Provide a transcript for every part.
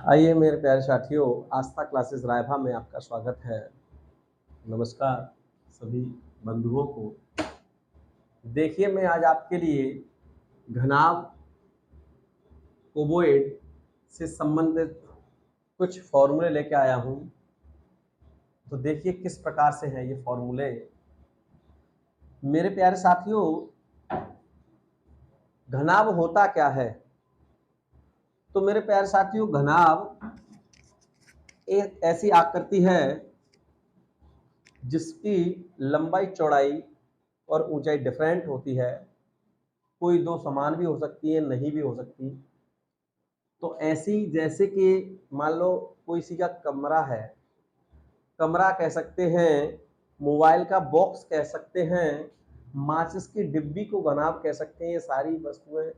आइए मेरे प्यारे साथियों, आस्था क्लासेस रायभा में आपका स्वागत है। नमस्कार सभी बंधुओं को। देखिए, मैं आज आपके लिए घनाभ ओवोइड से संबंधित कुछ फॉर्मूले लेके आया हूँ। तो देखिए किस प्रकार से हैं ये फॉर्मूले। मेरे प्यारे साथियों, घनाभ होता क्या है? तो मेरे प्यारे साथियों, घनाभ एक ऐसी आकृति है जिसकी लंबाई चौड़ाई और ऊंचाई डिफरेंट होती है। कोई दो समान भी हो सकती है, नहीं भी हो सकती। तो ऐसी जैसे कि मान लो कोई सी का कमरा है, कमरा कह सकते हैं, मोबाइल का बॉक्स कह सकते हैं, माचिस की डिब्बी को घनाभ कह सकते हैं। ये सारी वस्तुएं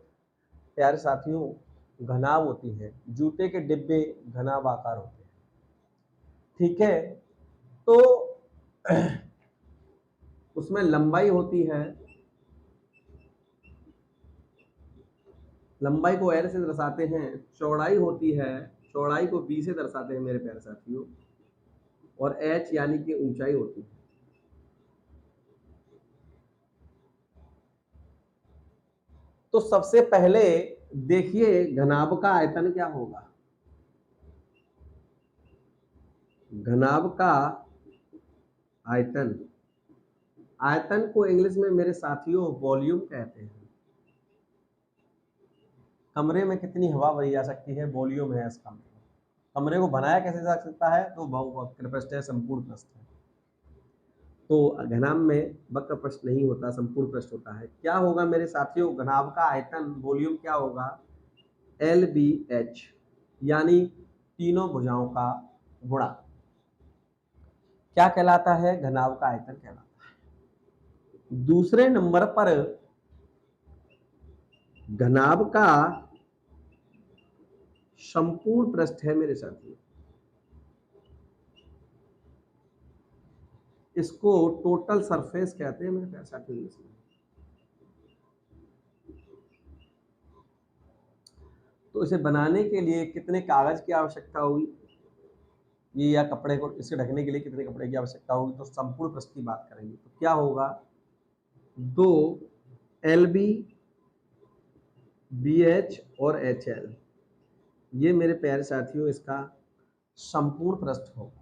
प्यारे साथियों घनाभ होती हैं। जूते के डिब्बे घनाभ आकार होते हैं। ठीक है, तो उसमें लंबाई होती है, लंबाई को एल से दर्शाते हैं। चौड़ाई होती है, चौड़ाई को बी से दर्शाते हैं मेरे प्यारे साथियों। और एच यानी कि ऊंचाई होती है। तो सबसे पहले देखिए घनाभ का आयतन क्या होगा। घनाभ का आयतन, आयतन को इंग्लिश में मेरे साथियों वॉल्यूम कहते हैं। कमरे में कितनी हवा भरी जा सकती है, वॉल्यूम है इसका मतलब। कमरे को बनाया कैसे जा सकता है, तो वक्र पृष्ठ है, संपूर्ण पृष्ठ है। तो घनाभ में वक्र पृष्ठ नहीं होता, संपूर्ण पृष्ठ होता है। क्या होगा मेरे साथियों, घनाभ का आयतन वॉल्यूम क्या होगा? एल बी एच, यानी तीनों भुजाओं का गुणा क्या कहलाता है? घनाभ का आयतन कहलाता है। दूसरे नंबर पर घनाभ का संपूर्ण पृष्ठ है मेरे साथियों। इसको टोटल सरफेस कहते हैं मेरे प्यारे साथियों। तो इसे बनाने के लिए कितने कागज की आवश्यकता होगी, ये या कपड़े को इसे ढकने के लिए कितने कपड़े की आवश्यकता होगी? तो संपूर्ण पृष्ठ की बात करेंगे तो क्या होगा? 2 LB BH और HL, ये मेरे प्यारे साथियों इसका संपूर्ण पृष्ठ होगा।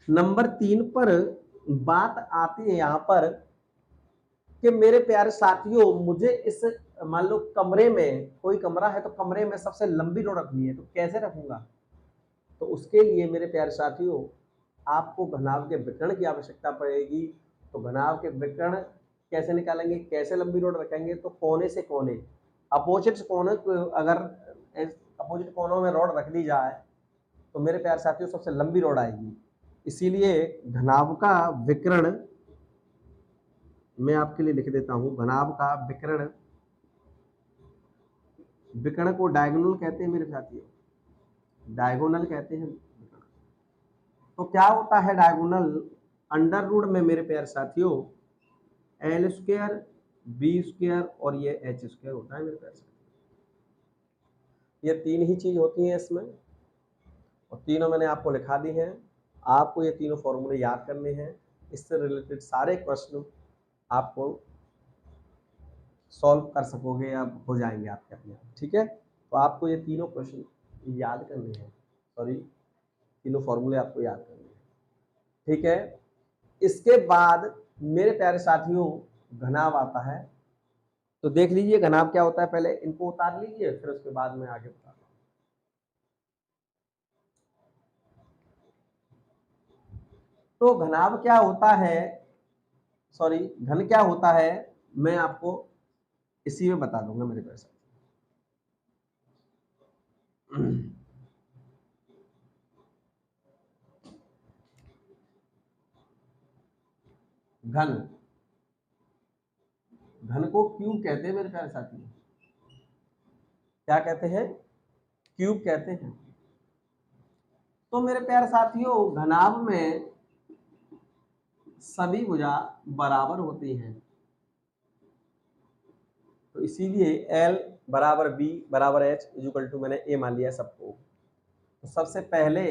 नंबर 3 पर बात आती है यहाँ पर कि मेरे प्यारे साथियों, मुझे इस मान लो कमरे में, कोई कमरा है तो कमरे में सबसे लंबी रोड रखनी है, तो कैसे रखूंगा? तो उसके लिए मेरे प्यारे साथियों आपको घनाभ के विकर्ण की आवश्यकता पड़ेगी। तो घनाभ के विकर्ण कैसे निकालेंगे, कैसे लंबी रोड रखेंगे? तो कोने से कोने, अपोजिट कोने को अगर अपोजिट कोनों में रोड रख दी जाए तो मेरे प्यारे साथियों सबसे लंबी रोड आएगी। इसीलिए घनाभ का विकर्ण मैं आपके लिए लिख देता हूं। घनाभ का विकर्ण, विकर्ण को डायगोनल कहते हैं मेरे साथियों, डायगोनल कहते हैं। तो क्या होता है डायगोनल? अंडर रूट में मेरे प्यारे साथियों एल स्क्वायर, बी स्क्वायर और ये एच स्क्वायर होता है मेरे प्यारे साथियों। ये तीन ही चीज होती है इसमें, और तीनों मैंने आपको लिखा दी हैं। आपको ये तीनों फॉर्मूले याद करने हैं। इससे रिलेटेड सारे क्वेश्चन आपको सॉल्व कर सकोगे या हो जाएंगे आपके अपने आप। ठीक है, तो आपको ये तीनों क्वेश्चन याद करने हैं, सॉरी तीनों फॉर्मूले आपको याद करने हैं। ठीक है, इसके बाद मेरे प्यारे साथियों घनाभ आता है। तो देख लीजिए घनाभ क्या होता है, पहले इनको उतार लीजिए, फिर उसके बाद में आगे बता दूं। तो घनाभ क्या होता है, सॉरी घन क्या होता है, मैं आपको इसी में बता दूंगा मेरे प्यारे साथियों। घन, घन को क्यूब कहते हैं मेरे प्यारे साथियों। क्या कहते हैं? क्यूब कहते हैं। तो मेरे प्यारे साथियों घनाभ में सभी भुजा बराबर होती हैं, तो इसीलिए एल बराबर बी बराबर एच इक्वल टू मैंने ए मान लिया है सबको। तो सबसे पहले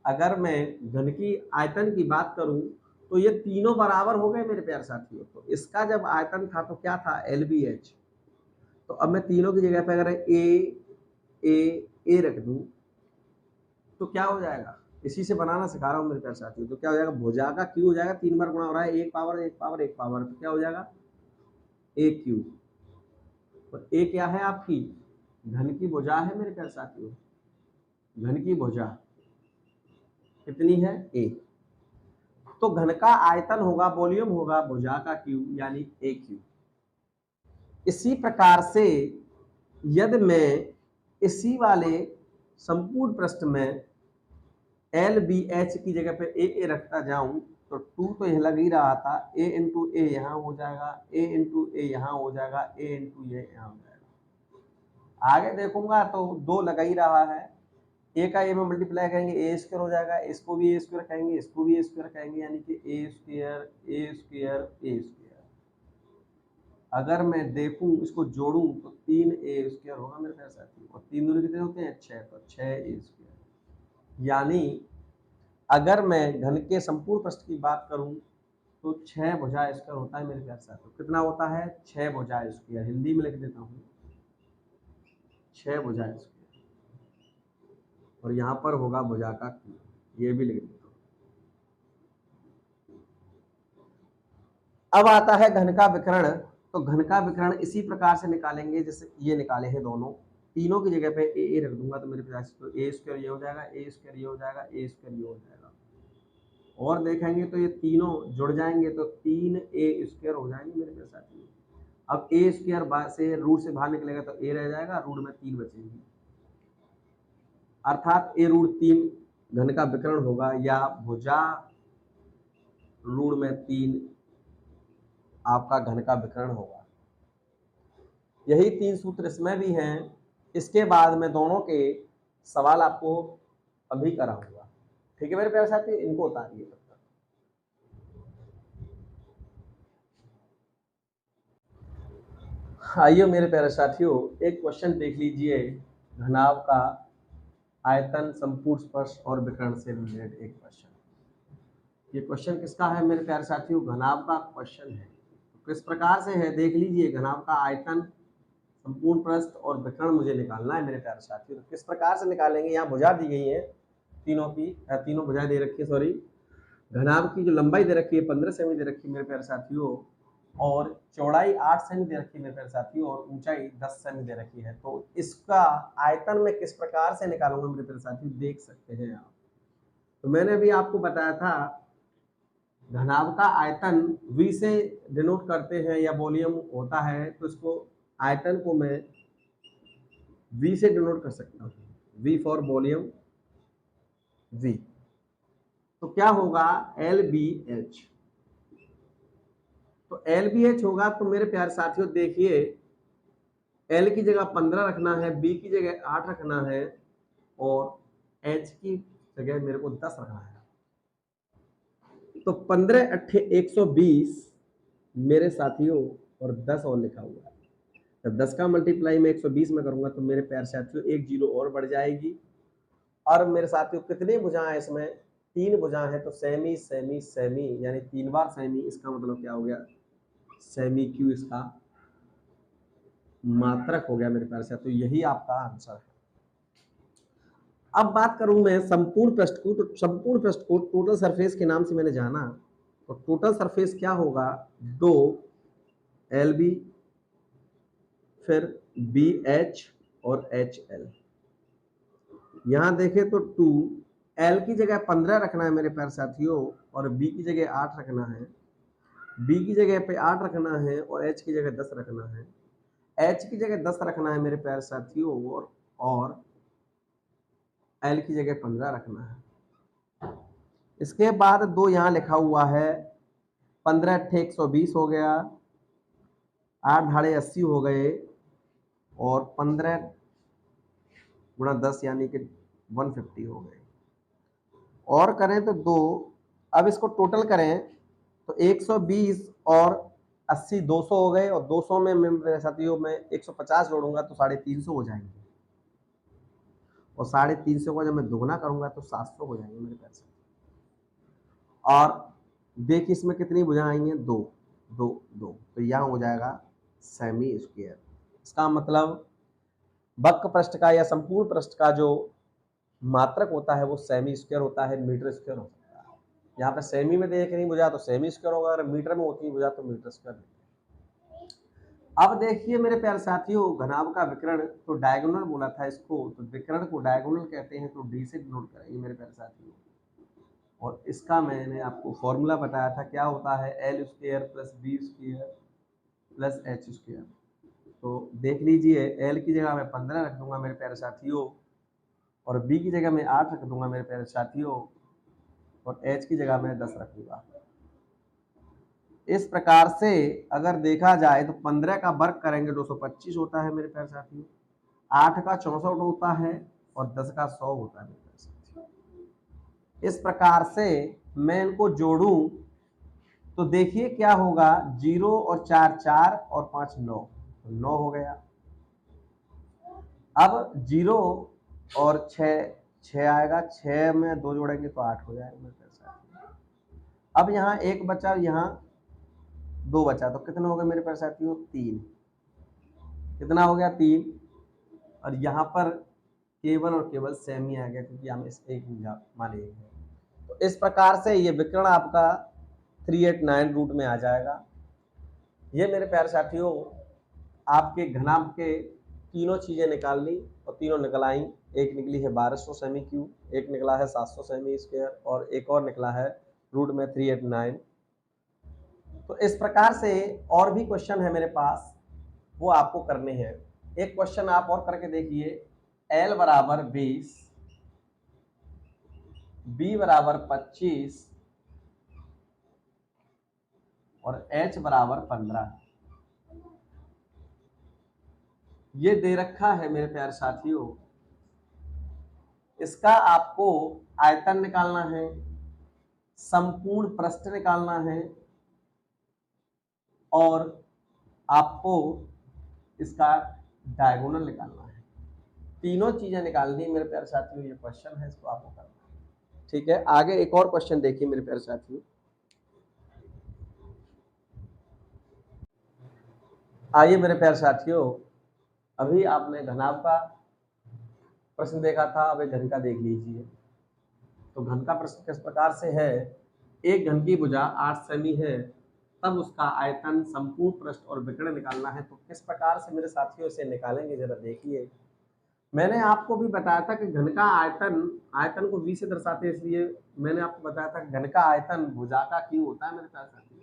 अगर मैं घन की आयतन की बात करूं तो ये तीनों बराबर हो गए मेरे प्यारे साथियों। तो इसका जब आयतन था तो क्या था, एल बी एच। तो अब मैं तीनों की जगह पे अगर ए रख दूं तो क्या हो जाएगा, इसी से बनाना सिखा रहा हूं मेरे प्यारे साथियों। तो क्या हो जाएगा, भुजा का क्यू हो जाएगा, 3 बार गुणा हो रहा है, एक पावर एक पावर एक पावर, तो क्या हो जाएगा ए क्यू। और ए क्या है आपकी, घन की भुजा है मेरे प्यारे साथियों। घन की भुजा कितनी है, ए। तो घन का आयतन होगा, वॉल्यूम होगा भुजा का क्यू यानी ए क्यू। इसी प्रकार से यदि मैं इसी वाले संपूर्ण पृष्ठ में एल बी एच की जगह पे ए रखता जाऊं तो 2 तो यह लग ही रहा था, ए इंटू ए यहाँ हो जाएगा, ए इंटू ए यहाँ हो जाएगा, ए इंटू ए यहाँ हो जाएगा। आगे देखूंगा तो 2 लगा ही रहा है, ए का ए में मल्टीप्लाई करेंगे ए स्क्वायर हो जाएगा, इसको भी ए स्क्वायर कहेंगे, इसको भी ए स्क्वायर कहेंगे, यानी कि ए स्क्वायर ए स्क्वायर ए स्क्वायर। अगर मैं देखूं इसको जोड़ूं तो 3 ए स्क्वायर होगा मेरे प्यारे साथी, और 3 दूनी कितने होते हैं 6, तो 6 ए स्क्वायर। यानी अगर मैं घन के संपूर्ण पृष्ठ की बात करूं तो 6 भुजा स्क्वायर होता है मेरे प्यारे साथियों। कितना होता है, 6 भुजा स्क्वायर। हिंदी में लिख देता हूं 6 भुजा स्क्वायर, और यहां पर होगा भुजा का क्यू, ये भी लिख देता हूं। अब आता है घन का विकर्ण। तो घन का विकर्ण इसी प्रकार से निकालेंगे जैसे ये निकाले हैं दोनों। तीनों की जगह पे ए रख दूंगा तो मेरे पास तो ए स्क्वायर ये हो जाएगा, ए स्क्वायर ये हो जाएगा, ए स्क्वायर ये हो जाएगा। और देखेंगे तो ये तीनों जुड़ जाएंगे तो 3 ए स्क्वायर हो जाएंगे मेरे पास साथियों। अब ए स्क्वायर से रूट से बाहर निकलेगा तो ए रह जाएगा, रूट में 3 बचेंगी, अर्थात ए रूट 3 घन का विकर्ण होगा, या भुजा रूट में 3 आपका घन का विकर्ण होगा। यही 3 सूत्र इसमें भी हैं। इसके बाद मैं दोनों के सवाल आपको अभी कराऊंगा, ठीक है मेरे प्यारे साथी, इनको उतारिए तब तक। आइए मेरे प्यारे साथियों, एक क्वेश्चन देख लीजिए। घनाभ का आयतन, संपूर्ण स्पर्श और विकर्ण से रिलेटेड एक क्वेश्चन। ये क्वेश्चन किसका है मेरे प्यारे साथियों, घनाभ का क्वेश्चन है। तो किस प्रकार से है देख लीजिए। घनाभ का आयतन, संपूर्ण पृष्ठ और विकर्ण मुझे निकालना है मेरे प्यारे साथियों। तो किस प्रकार से निकालेंगे, यहाँ भुजा दी गई है तीनों की, तीनों भुजा दे रखी है, सॉरी। घनाभ की जो लंबाई दे रखी है 15 सेमी दे रखी है मेरे प्यारे साथियों, और चौड़ाई 8 सेमी दे रखी है मेरे प्यारे साथियों, और ऊंचाई 10 सेमी दे रखी है। तो इसका आयतन मैं किस प्रकार से निकालूंगा मेरे प्यारे साथियों, देख सकते हैं आप। तो मैंने अभी आपको बताया था घनाभ का आयतन V से डिनोट करते हैं या वॉल्यूम होता है, तो इसको आयतन को मैं V से डिनोट कर सकता हूँ, V फॉर वॉल्यूम V। तो क्या होगा, LBH। तो LBH होगा, तो मेरे प्यारे साथियों देखिए, L की जगह 15 रखना है, B की जगह 8 रखना है, और H की जगह मेरे को 10 रखना है। तो 15 अट्ठे 120 मेरे साथियों, और 10 और लिखा हुआ है। जब 10 का मल्टीप्लाई मैं 120 में करूंगा तो मेरे प्यारे साथियों 1 जीरो और बढ़ जाएगी। और मेरे साथियों कितनी भुजा है इसमें, 3 भुजा है, तो सेमी सेमी सेमी यानी 3 बार सेमी। इसका मतलब क्या हो गया, सेमी क्यू इसका मात्रक हो गया मेरे प्यारे साथियों। यही आपका आंसर है। अब बात करूं मैं संपूर्ण पृष्ठ को, तो संपूर्ण पृष्ठ को टोटल सरफेस के नाम से मैंने जाना। तो टोटल सरफेस क्या होगा, 2 LB फिर BH और HL। यहां देखें तो 2 L की जगह 15 रखना है मेरे प्यारे साथियों, और B की जगह 8 रखना है, B की जगह पे 8 रखना है, और H की जगह 10 रखना है, H की जगह 10 रखना है मेरे प्यारे साथियों, और L की जगह 15 रखना है। इसके बाद 2 यहाँ लिखा हुआ है, 15 अट्ठे 120 हो गया, 8 धाड़े 80 हो गए, और 15 गुणा 10 यानी कि 150 हो गए। और करें तो 2, अब इसको टोटल करें तो 120 और 80 200 हो गए, और 200 में मेरे साथियों मैं 150 जोड़ूंगा तो 350 हो जाएंगे, और 350 को जब मैं दुगना करूंगा तो 700 हो जाएंगे मेरे पैसे। और देखिए इसमें कितनी भुजा आएंगी, 2 2 2, तो यहाँ हो जाएगा सेमी स्क्वायर। इसका मतलब वक्र पृष्ठ का या संपूर्ण पृष्ठ का जो मात्रक होता है वो सेमी स्क्वायर होता है, मीटर स्क्वायर हो सकता है। यहाँ पे सेमी में देख रही भुजा तो सेमी स्क्वायर होगा, अगर मीटर में होती है भुजा तो मीटर स्क्वायर। अब देखिए मेरे प्यारे साथियों, घनाभ का विकर्ण तो डायगोनल बोला था इसको, तो विकर्ण को डायगोनल कहते हैं, तो डी से डिनोट करेंगे मेरे प्यारे साथियों। और इसका मैंने आपको फॉर्मूला बताया था, क्या होता है, L square plus B square plus H square. तो देख लीजिए, एल की जगह मैं 15 रख दूंगा मेरे प्यारे साथियों, और बी की जगह मैं 8 रख दूंगा मेरे प्यारे साथियों, और एच की जगह मैं 10 रखूंगा। इस प्रकार से अगर देखा जाए तो 15 का वर्ग करेंगे 225 होता है मेरे प्यारे साथियों, 8 का 64 होता है, और 10 का 100 होता है मेरे प्यारे साथियों। इस प्रकार से मैं इनको जोड़ूं तो देखिए क्या होगा, 0 और 4 4 और 5 9, 9 हो गया। अब 0 और 6 6 आएगा, 6 में 2 जोड़ेंगे तो 8 हो जाएगा मेरे प्यारे साथियों। अब यहाँ 1 बचा, यहाँ 2 बचा, तो कितने हो गए मेरे प्यारे साथियों, 3। कितना हो गया, 3। और यहाँ पर केवल और केवल सेमी आ गया, क्योंकि हम इस एक मानेंगे। तो इस प्रकार से ये विकर्ण आपका 389 रूट में आ जाएगा। ये मेरे प्यारे साथियों आपके घनाभ के तीनों चीजें निकाल ली, और तीनों निकल आई। एक निकली है 1200 सेमी क्यूब, एक निकला है 700 सेमी स्क्वायर, और एक और निकला है रूट में 389। तो इस प्रकार से और भी क्वेश्चन है मेरे पास, वो आपको करने हैं। एक क्वेश्चन आप और करके देखिए, L बराबर 20, B बराबर 25 और H बराबर 15, ये दे रखा है मेरे प्यारे साथियों। इसका आपको आयतन निकालना है, संपूर्ण पृष्ठ निकालना है, और आपको इसका डायगोनल निकालना है। तीनों चीजें निकालनी है मेरे प्यारे साथियों, ये क्वेश्चन है, इसको आपको करना है। ठीक है, आगे एक और क्वेश्चन देखिए मेरे प्यारे साथियों। आइए मेरे प्यारे साथियों, अभी आपने घनाभ का प्रश्न देखा था, अब एक घन का देख लीजिए। तो घन का प्रश्न किस प्रकार से है, एक घन की भुजा 8 सेमी है, तब उसका आयतन, संपूर्ण पृष्ठ और विकर्ण निकालना है। तो किस प्रकार से मेरे साथियों इसे निकालेंगे, जरा देखिए। मैंने आपको भी बताया था कि घन का आयतन, आयतन को v से दर्शाते हैं, इसलिए मैंने आपको बताया था घन का आयतन भुजा का क्यू होता है मेरे प्यारे साथियों।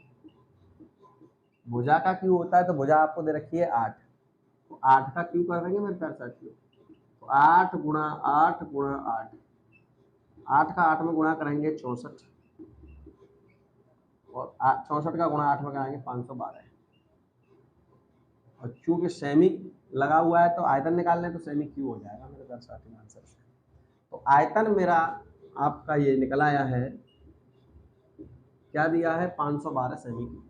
भुजा का क्यू होता है, तो भुजा आपको दे रखी है 8, तो 8 का क्यू कर देंगे मेरे प्यारे साथियों। तो 8 गुणा 8 गुणा 8, 8 का 8 में गुणा करेंगे 64, और 64 का गुणा 8 में कराएंगे 512। और चूंकि सेमी लगा हुआ है तो आयतन निकाल लें तो सेमी क्यू हो जाएगा मेरे प्यारे साथियों आंसर से। तो आयतन मेरा आपका ये निकल आया है, क्या दिया है, 512 सेमी क्यू।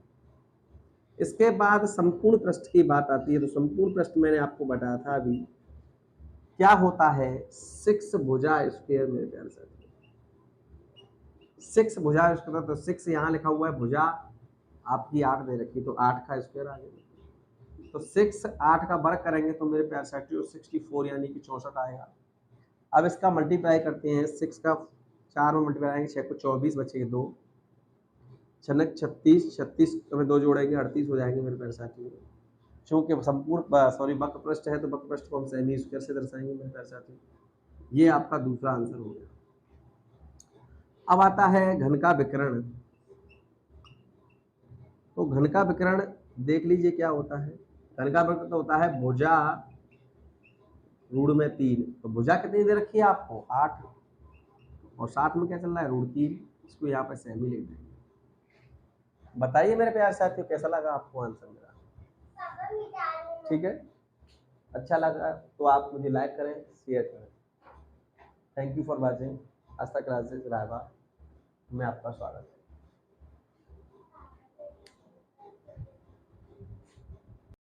इसके बाद संपूर्ण पृष्ठ की बात आती है, तो संपूर्ण पृष्ठ मैंने आपको बताया था अभी, क्या होता है, 6 भुजा स्क्वायर मेरे प्यारे साथियों। 6 भुजा स्क्वायर, तो 6 यहाँ लिखा हुआ है, भुजा आपकी 8 दे रखी, तो 8 का स्क्वायर आ जाएगा। तो 6 8 का वर्ग करेंगे तो मेरे प्यारे साथियों 64 यानी कि 64 आएगा। अब इसका मल्टीप्लाई करते हैं, 6 का 4 में मल्टीप्लाई करेंगे, 6 को 24 बचेंगे 2, 6 36, 36 में 2 जोड़ेंगे 38 हो जाएंगे मेरे प्यारे साथियों। चूंकि संपूर्ण वक्र पृष्ठ है तो वक्र पृष्ठ को हम सेमी स्क्वायर से दर्शाएंगे मेरे प्यारे साथियों। ये आपका दूसरा आंसर हो गया। अब आता है घन का विकर्ण। तो घन का विकर्ण देख लीजिए क्या होता है। घन का विकर्ण तो होता है भुजा रूट में 3, तो भुजा कितनी दे रखी है आपको, 8, और साथ में क्या चल रहा है, रूट 3, इसको यहाँ पे सेमी लिख देंगे। बताइए मेरे प्यारे साथियों कैसा लगा आपको आंसर मेरा, ठीक है। अच्छा लगा तो आप मुझे लाइक करें, शेयर करें। Thank you for watching Aastha classes Raiba में आपका स्वागत है।